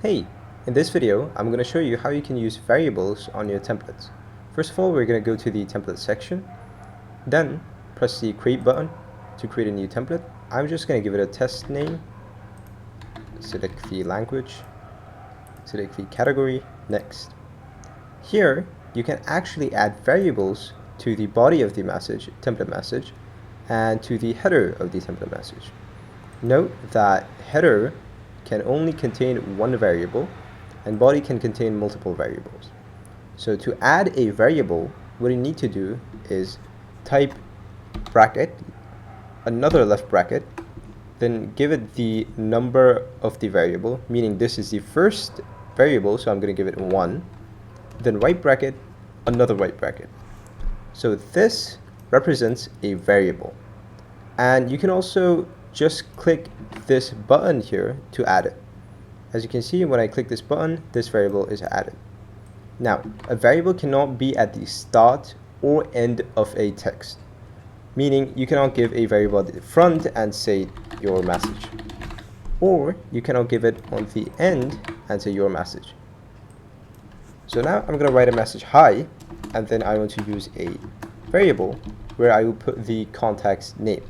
Hey, in this video, I'm going to show you how you can use variables on your templates. First of all, we're going to go to the template section, then press the create button to create a new template. I'm just going to give it a test name, select the language, select the category, next. Here, you can actually add variables to the body of the message, template message, and to the header of the template message. Note that header can only contain one variable and body can contain multiple variables. So to add a variable, what you need to do is type bracket, another left bracket, then give it the number of the variable, meaning this is the first variable, so I'm going to give it 1, then right bracket, another right bracket. So this represents a variable. And you can also just click this button here to add it. As you can see, when I click this button, this variable is added. Now, a variable cannot be at the start or end of a text, meaning you cannot give a variable at the front and say your message, or you cannot give it on the end and say your message. So now I'm going to write a message hi, and then I want to use a variable where I will put the contact's name.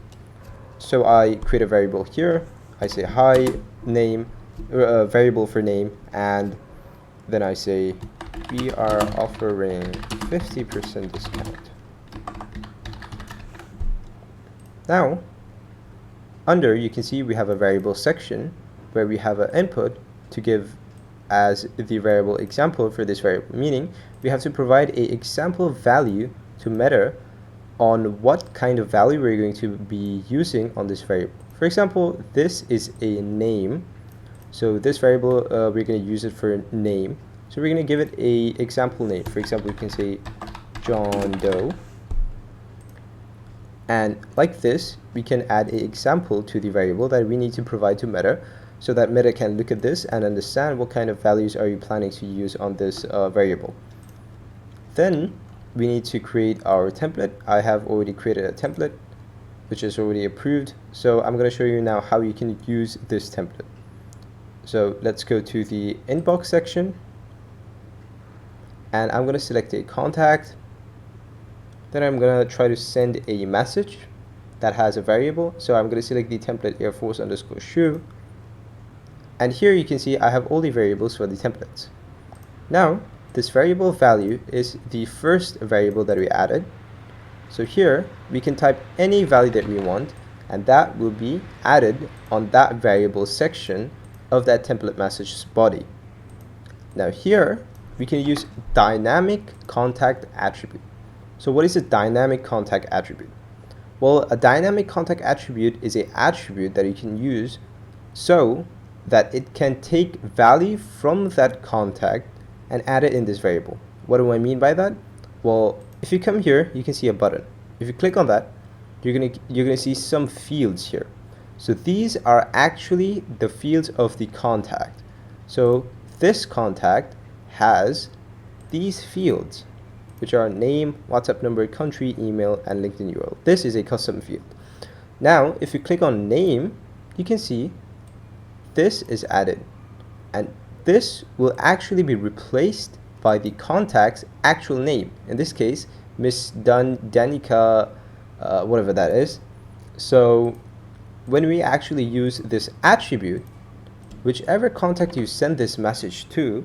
So I create a variable here, I say hi, name, variable for name, and then I say we are offering 50% discount. Now, under you can see we have a variable section where we have an input to give as the variable example for this variable, meaning we have to provide a example value to Meta on what kind of value we're going to be using on this variable. For example, this is a name, so this variable we're going to use it for name, so we're going to give it a example name. For example, we can say John Doe, and like this we can add an example to the variable that we need to provide to Meta, so that Meta can look at this and understand what kind of values are you planning to use on this variable. Then we need to create our template. I have already created a template which is already approved, so I'm going to show you now how you can use this template. So let's go to the inbox section, and I'm going to select a contact. Then I'm going to try to send a message that has a variable, so I'm going to select the template Air Force _shoe, and here you can see I have all the variables for the templates. Now this variable value is the first variable that we added. So here we can type any value that we want, and that will be added on that variable section of that template message's body. Now here we can use dynamic contact attribute. So what is a dynamic contact attribute? Well, a dynamic contact attribute is an attribute that you can use so that it can take value from that contact and add it in this variable. What do I mean by that? Well, if you come here, you can see a button. If you click on that, you're gonna see some fields here. So these are actually the fields of the contact. So this contact has these fields, which are name, WhatsApp number, country, email, and LinkedIn URL. This is a custom field. Now, if you click on name, you can see this is added, and this will actually be replaced by the contact's actual name. In this case, Miss Danica, whatever that is. So when we actually use this attribute, whichever contact you send this message to,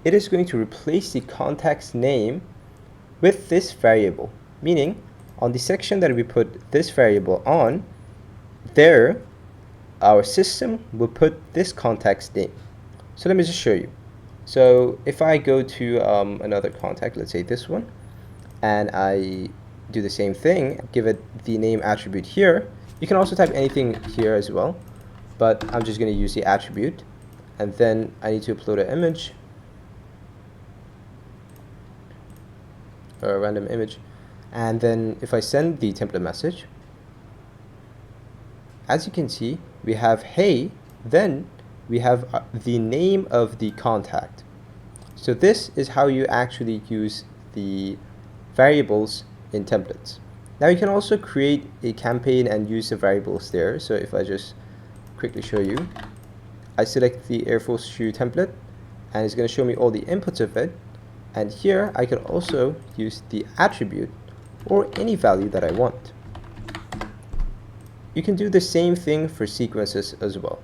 it is going to replace the contact's name with this variable. Meaning, on the section that we put this variable on, there, our system will put this contact's name. So let me just show you. So if I go to another contact, let's say this one, and I do the same thing, give it the name attribute here. You can also type anything here as well, but I'm just going to use the attribute, and then I need to upload an image, or a random image, and then if I send the template message, as you can see, we have hey, then we have the name of the contact. So this is how you actually use the variables in templates. Now you can also create a campaign and use the variables there. So if I just quickly show you, I select the Air Force shoe template, and it's going to show me all the inputs of it. And here I could also use the attribute or any value that I want. You can do the same thing for sequences as well.